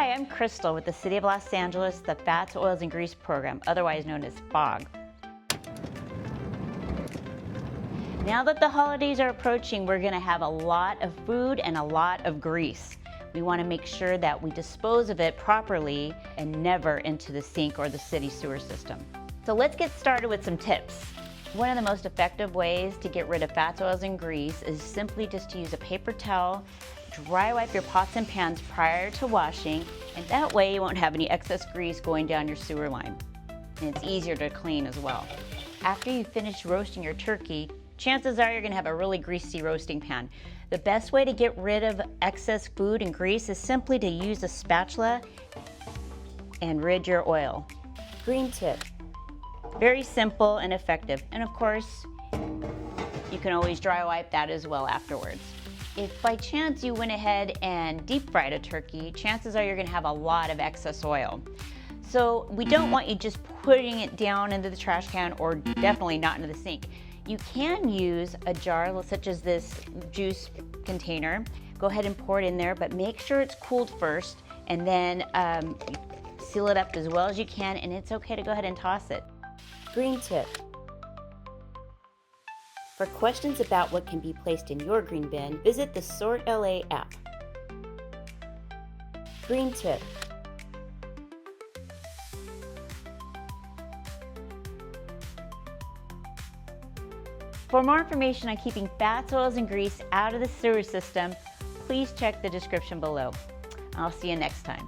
Hi, I'm Crystal with the City of Los Angeles, the Fats, Oils, and Grease program, otherwise known as FOG. Now that the holidays are approaching, we're going to have a lot of food and a lot of grease. We want to make sure that we dispose of it properly and never into the sink or the city sewer system. So let's get started with some tips. One of the most effective ways to get rid of fats, oils, and grease is simply just to use a paper towel, dry wipe your pots and pans prior to washing, and that way you won't have any excess grease going down your sewer line. And it's easier to clean as well. After you finish roasting your turkey, chances are you're going to have a really greasy roasting pan. The best way to get rid of excess food and grease is simply to use a spatula and rid your oil. Green tip. Very simple and effective. And of course, you can always dry wipe that as well afterwards. If by chance you went ahead and deep fried a turkey, chances are you're going to have a lot of excess oil. So we don't want you just putting it down into the trash can or definitely not into the sink. You can use a jar such as this juice container. Go ahead and pour it in there, but make sure it's cooled first and then seal it up as well as you can, and it's okay to go ahead and toss it. Green tip. For questions about what can be placed in your green bin, visit the Sort LA app. Green tip. For more information on keeping fats, oils, and grease out of the sewer system, please check the description below. I'll see you next time.